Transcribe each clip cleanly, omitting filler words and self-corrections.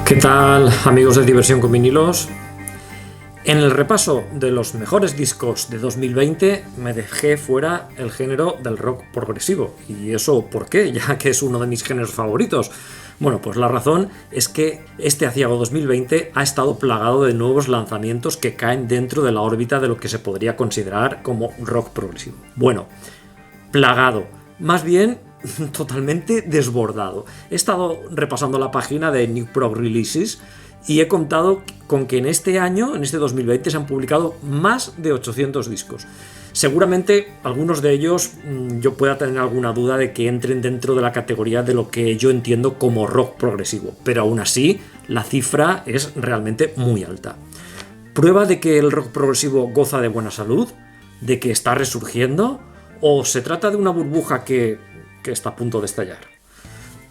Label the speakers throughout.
Speaker 1: ¿Qué tal, amigos de Diversión con Vinilos? En el repaso de los mejores discos de 2020 me dejé fuera el género del rock progresivo. ¿Y eso por qué? Ya que es uno de mis géneros favoritos. Bueno, pues la razón es que este aciago 2020 ha estado plagado de nuevos lanzamientos que caen dentro de la órbita de lo que se podría considerar como rock progresivo. Bueno, plagado. Más bien totalmente desbordado. He estado repasando la página de New Prog Releases y he contado con que en este año, en este 2020, se han publicado más de 800 discos. Seguramente algunos de ellos yo pueda tener alguna duda de que entren dentro de la categoría de lo que yo entiendo como rock progresivo, pero aún así la cifra es realmente muy alta. ¿Prueba de que el rock progresivo goza de buena salud? ¿De que está resurgiendo? ¿O se trata de una burbuja que está a punto de estallar?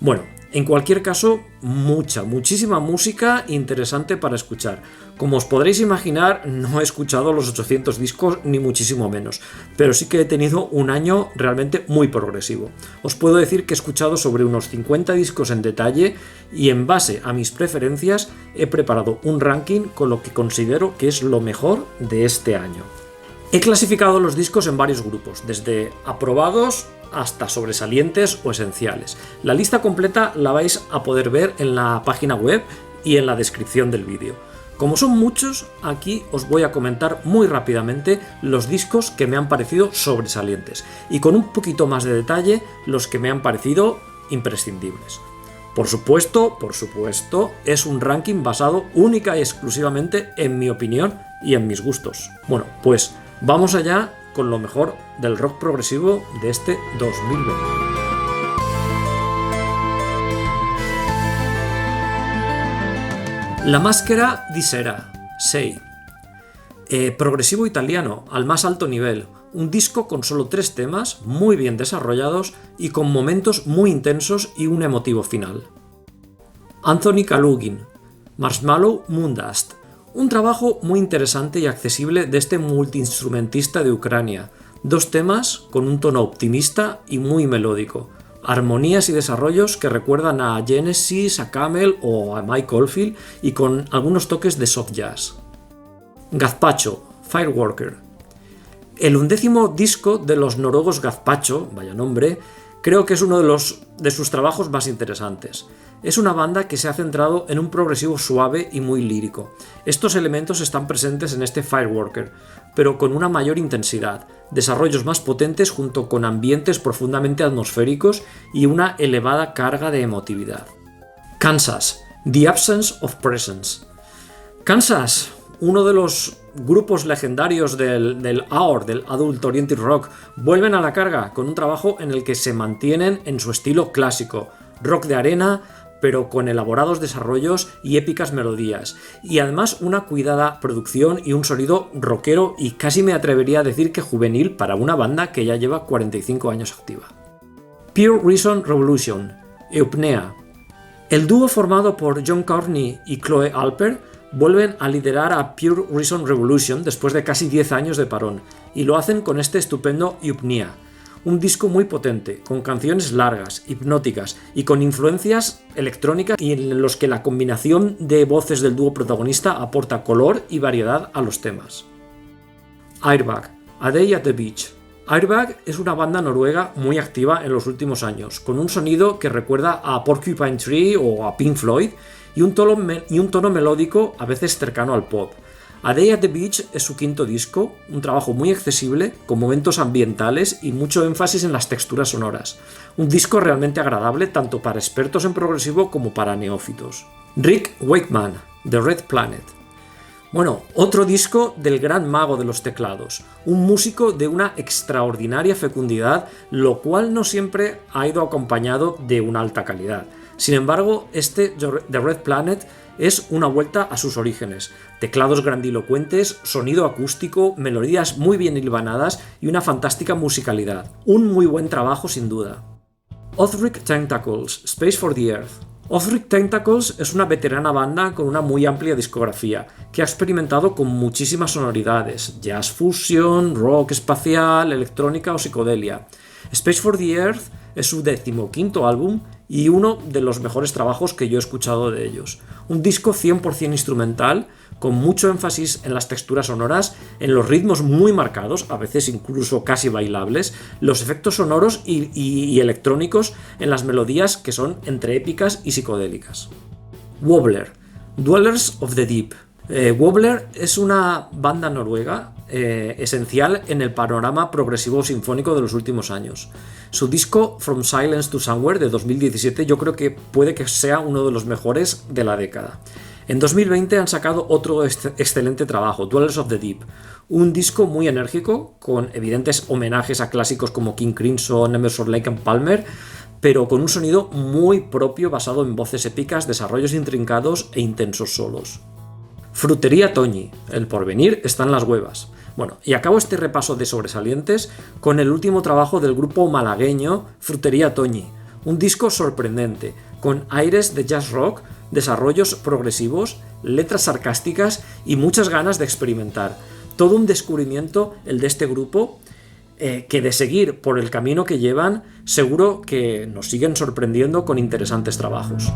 Speaker 1: Bueno, en cualquier caso, muchísima música interesante para escuchar. Como os podréis imaginar, no he escuchado los 800 discos ni muchísimo menos, pero sí que he tenido un año realmente muy progresivo. Os puedo decir que he escuchado sobre unos 50 discos en detalle y en base a mis preferencias he preparado un ranking con lo que considero que es lo mejor de este año. He clasificado los discos en varios grupos, desde aprobados hasta sobresalientes o esenciales. La lista completa la vais a poder ver en la página web y en la descripción del vídeo. Como son muchos, aquí os voy a comentar muy rápidamente los discos que me han parecido sobresalientes y con un poquito más de detalle los que me han parecido imprescindibles. Por supuesto, es un ranking basado única y exclusivamente en mi opinión y en mis gustos. Bueno, pues vamos allá con lo mejor del rock progresivo de este 2020. La Maschera di Sera, 6. Progresivo italiano, al más alto nivel. Un disco con solo 3 temas, muy bien desarrollados y con momentos muy intensos y un emotivo final. Anthony Kalugin, Marshmallow Moondust. Un trabajo muy interesante y accesible de este multiinstrumentista de Ucrania. 2 temas con un tono optimista y muy melódico. Armonías y desarrollos que recuerdan a Genesis, a Camel o a Mike Oldfield y con algunos toques de soft jazz. Gazpacho, Fireworker. El 11º disco de los noruegos Gazpacho, vaya nombre, creo que es uno de sus trabajos más interesantes. Es una banda que se ha centrado en un progresivo suave y muy lírico. Estos elementos están presentes en este Fireworker, pero con una mayor intensidad, desarrollos más potentes junto con ambientes profundamente atmosféricos y una elevada carga de emotividad. Kansas, The Absence of Presence. Kansas, uno de los grupos legendarios del AOR, del Adult Oriented Rock, vuelven a la carga con un trabajo en el que se mantienen en su estilo clásico, rock de arena, pero con elaborados desarrollos y épicas melodías, y además una cuidada producción y un sonido rockero y casi me atrevería a decir que juvenil para una banda que ya lleva 45 años activa. Pure Reason Revolution, Eupnea. El dúo formado por John Courtney y Chloe Alper vuelven a liderar a Pure Reason Revolution después de casi 10 años de parón, y lo hacen con este estupendo Eupnea. Un disco muy potente, con canciones largas, hipnóticas y con influencias electrónicas y en los que la combinación de voces del dúo protagonista aporta color y variedad a los temas. Airbag, A Day at the Beach. Airbag es una banda noruega muy activa en los últimos años, con un sonido que recuerda a Porcupine Tree o a Pink Floyd y un tono melódico a veces cercano al pop. A Day at the Beach es su 5º disco, un trabajo muy accesible, con momentos ambientales y mucho énfasis en las texturas sonoras. Un disco realmente agradable tanto para expertos en progresivo como para neófitos. Rick Wakeman, The Red Planet. Bueno, otro disco del gran mago de los teclados, un músico de una extraordinaria fecundidad, lo cual no siempre ha ido acompañado de una alta calidad. Sin embargo, The Red Planet es una vuelta a sus orígenes. Teclados grandilocuentes, sonido acústico, melodías muy bien hilvanadas y una fantástica musicalidad. Un muy buen trabajo sin duda. Othric Tentacles, Space for the Earth. Othric Tentacles es una veterana banda con una muy amplia discografía, que ha experimentado con muchísimas sonoridades, jazz fusion, rock espacial, electrónica o psicodelia. Space for the Earth es su 15º álbum y uno de los mejores trabajos que yo he escuchado de ellos. Un disco 100% instrumental, con mucho énfasis en las texturas sonoras, en los ritmos muy marcados, a veces incluso casi bailables, los efectos sonoros y electrónicos en las melodías que son entre épicas y psicodélicas. Wobbler, Dwellers of the Deep. Wobbler es una banda noruega esencial en el panorama progresivo sinfónico de los últimos años. Su disco From Silence to Somewhere de 2017 yo creo que puede que sea uno de los mejores de la década. En 2020 han sacado otro excelente trabajo, Dwellers of the Deep, un disco muy enérgico, con evidentes homenajes a clásicos como King Crimson, Emerson, Lake and Palmer, pero con un sonido muy propio basado en voces épicas, desarrollos intrincados e intensos solos. Frutería Toñi, el porvenir está en las huevas. Bueno, y acabo este repaso de sobresalientes con el último trabajo del grupo malagueño Frutería Toñi, un disco sorprendente, con aires de jazz rock, desarrollos progresivos, letras sarcásticas y muchas ganas de experimentar. Todo un descubrimiento el de este grupo, que de seguir por el camino que llevan, seguro que nos siguen sorprendiendo con interesantes trabajos.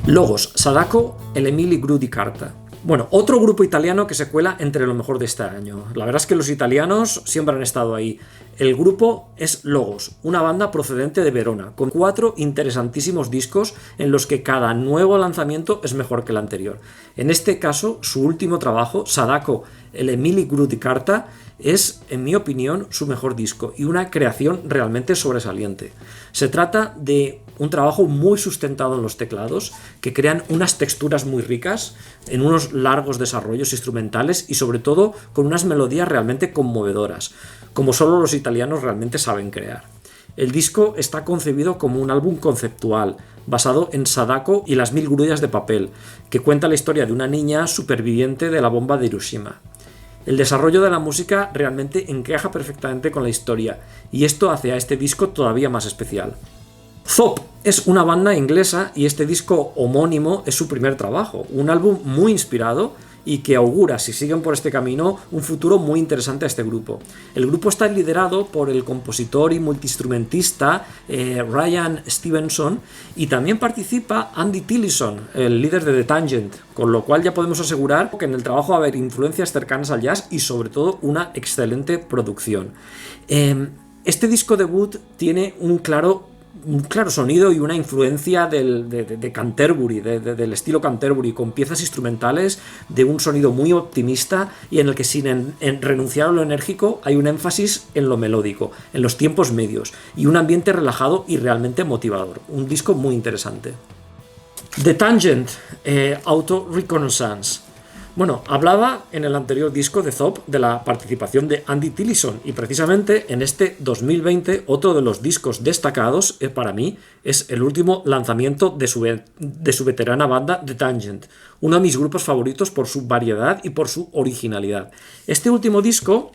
Speaker 1: Logos, Sadako, el Emili Grudi Carta. Bueno, otro grupo italiano que se cuela entre lo mejor de este año. La verdad es que los italianos siempre han estado ahí. El grupo es Logos, una banda procedente de Verona, con 4 interesantísimos discos en los que cada nuevo lanzamiento es mejor que el anterior. En este caso, su último trabajo, Sadako, el Emili Grudi Carta, es, en mi opinión, su mejor disco y una creación realmente sobresaliente. Se trata de un trabajo muy sustentado en los teclados, que crean unas texturas muy ricas, en unos largos desarrollos instrumentales y sobre todo con unas melodías realmente conmovedoras, como solo los italianos realmente saben crear. El disco está concebido como un álbum conceptual, basado en Sadako y las 1000 grullas de papel, que cuenta la historia de una niña superviviente de la bomba de Hiroshima. El desarrollo de la música realmente encaja perfectamente con la historia, y esto hace a este disco todavía más especial. Zop es una banda inglesa y este disco homónimo es su primer trabajo, un álbum muy inspirado y que augura, si siguen por este camino, un futuro muy interesante a este grupo. El grupo está liderado por el compositor y multiinstrumentista Ryan Stevenson, y también participa Andy Tillison, el líder de The Tangent, con lo cual ya podemos asegurar que en el trabajo va a haber influencias cercanas al jazz y sobre todo una excelente producción. Este disco debut tiene un claro sonido y una influencia de Canterbury, del estilo Canterbury, con piezas instrumentales de un sonido muy optimista y en el que sin renunciar a lo enérgico hay un énfasis en lo melódico, en los tiempos medios y un ambiente relajado y realmente motivador. Un disco muy interesante. The Tangent, Auto Reconnaissance. Bueno, hablaba en el anterior disco de Zop de la participación de Andy Tillison y precisamente en este 2020 otro de los discos destacados para mí es el último lanzamiento de su veterana banda The Tangent, uno de mis grupos favoritos por su variedad y por su originalidad. Este último disco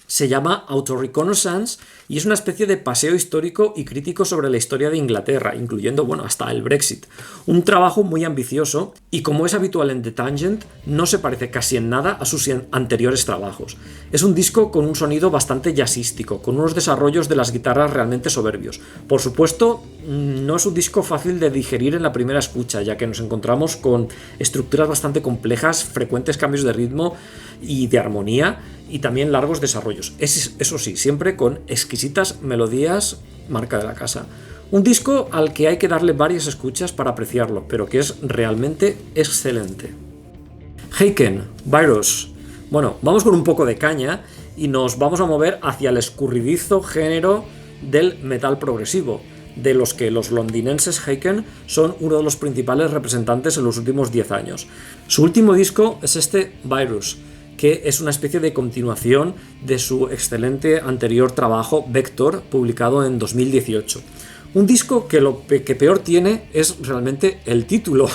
Speaker 1: se llama Auto Reconnaissance y es una especie de paseo histórico y crítico sobre la historia de Inglaterra, incluyendo, hasta el Brexit. Un trabajo muy ambicioso y, como es habitual en The Tangent, no se parece casi en nada a sus anteriores trabajos. Es un disco con un sonido bastante jazzístico, con unos desarrollos de las guitarras realmente soberbios. Por supuesto, no es un disco fácil de digerir en la primera escucha, ya que nos encontramos con estructuras bastante complejas, frecuentes cambios de ritmo y de armonía, y también largos desarrollos. Eso sí, siempre con exquisitas melodías, marca de la casa. Un disco al que hay que darle varias escuchas para apreciarlo, pero que es realmente excelente. Heiken, Virus. Bueno, vamos con un poco de caña y nos vamos a mover hacia el escurridizo género del metal progresivo, de los que los londinenses Heiken son uno de los principales representantes en los últimos 10 años. Su último disco es este Virus, que es una especie de continuación de su excelente anterior trabajo Vector, publicado en 2018. Un disco que lo que peor tiene es realmente el título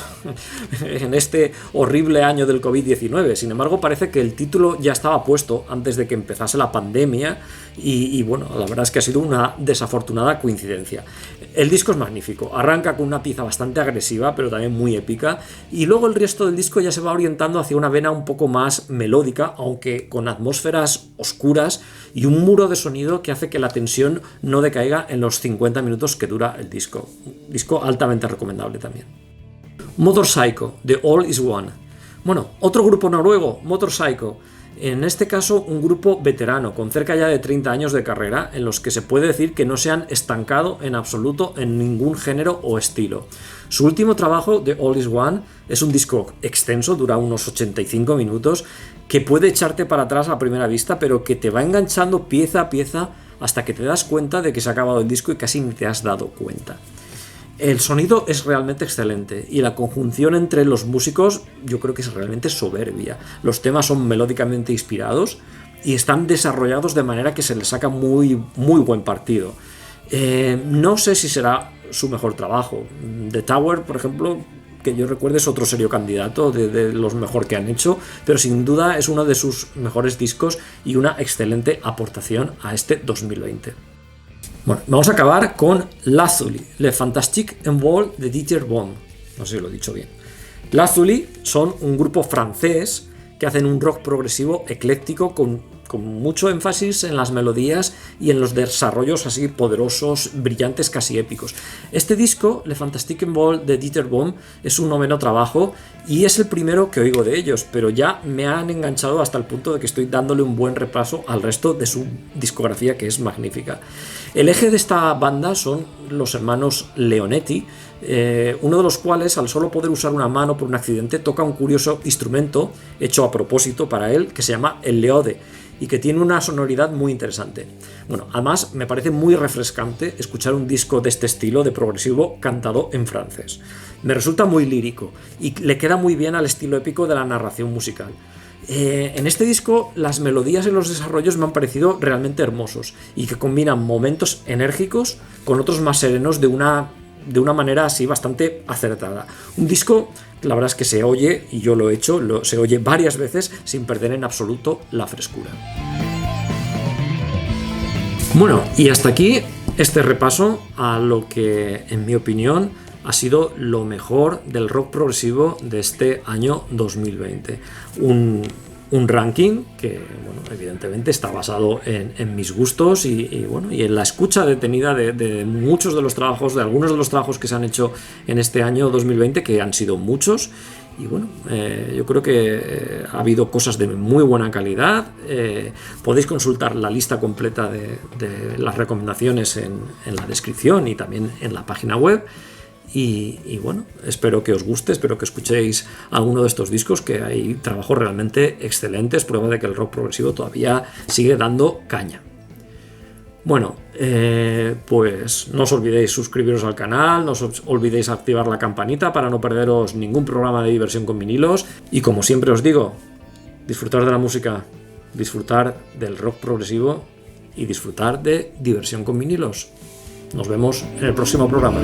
Speaker 1: en este horrible año del COVID-19. Sin embargo, parece que el título ya estaba puesto antes de que empezase la pandemia y la verdad es que ha sido una desafortunada coincidencia. El disco es magnífico, arranca con una pieza bastante agresiva, pero también muy épica, y luego el resto del disco ya se va orientando hacia una vena un poco más melódica, aunque con atmósferas oscuras y un muro de sonido que hace que la tensión no decaiga en los 50 minutos que dura el disco. Un disco altamente recomendable también. Motorpsycho, de All Is One. Bueno, otro grupo noruego, Motorpsycho. En este caso, un grupo veterano, con cerca ya de 30 años de carrera, en los que se puede decir que no se han estancado en absoluto en ningún género o estilo. Su último trabajo, The All Is One, es un disco extenso, dura unos 85 minutos, que puede echarte para atrás a primera vista, pero que te va enganchando pieza a pieza hasta que te das cuenta de que se ha acabado el disco y casi ni te has dado cuenta. El sonido es realmente excelente y la conjunción entre los músicos yo creo que es realmente soberbia. Los temas son melódicamente inspirados y están desarrollados de manera que se les saca muy buen partido. No sé si será su mejor trabajo. The Tower, por ejemplo, que yo recuerde, es otro serio candidato de los mejor que han hecho, pero sin duda es uno de sus mejores discos y una excelente aportación a este 2020. Bueno, vamos a acabar con Lazuli, Le Fantastique Envol de Dieter Bohn. No sé si lo he dicho bien. Lazuli son un grupo francés que hacen un rock progresivo ecléctico con mucho énfasis en las melodías y en los desarrollos así poderosos, brillantes, casi épicos. Este disco, Le Fantastique Envol de Dieter Bohn, es un noveno trabajo y es el primero que oigo de ellos, pero ya me han enganchado hasta el punto de que estoy dándole un buen repaso al resto de su discografía, que es magnífica. El eje de esta banda son los hermanos Leonetti, uno de los cuales, al solo poder usar una mano por un accidente, toca un curioso instrumento hecho a propósito para él que se llama el leode y que tiene una sonoridad muy interesante. Bueno, además me parece muy refrescante escuchar un disco de este estilo de progresivo cantado en francés. Me resulta muy lírico y le queda muy bien al estilo épico de la narración musical. En este disco las melodías y los desarrollos me han parecido realmente hermosos y que combinan momentos enérgicos con otros más serenos de una manera así bastante acertada. Un disco que la verdad es que se oye, y yo lo he hecho, se oye varias veces sin perder en absoluto la frescura. Bueno, y hasta aquí este repaso a lo que, en mi opinión, ha sido lo mejor del rock progresivo de este año 2020. Un ranking que, bueno, evidentemente está basado en mis gustos y en la escucha detenida de muchos de los trabajos, de algunos de los trabajos que se han hecho en este año 2020, que han sido muchos. Y bueno, yo creo que ha habido cosas de muy buena calidad. Podéis consultar la lista completa de las recomendaciones en la descripción y también en la página web. Y bueno, espero que os guste, espero que escuchéis alguno de estos discos, que hay trabajos realmente excelentes, prueba de que el rock progresivo todavía sigue dando caña. Bueno, pues no os olvidéis suscribiros al canal, no os olvidéis activar la campanita para no perderos ningún programa de Diversión con Vinilos, y como siempre os digo, disfrutar de la música, disfrutar del rock progresivo y disfrutar de Diversión con Vinilos. Nos vemos en el próximo programa.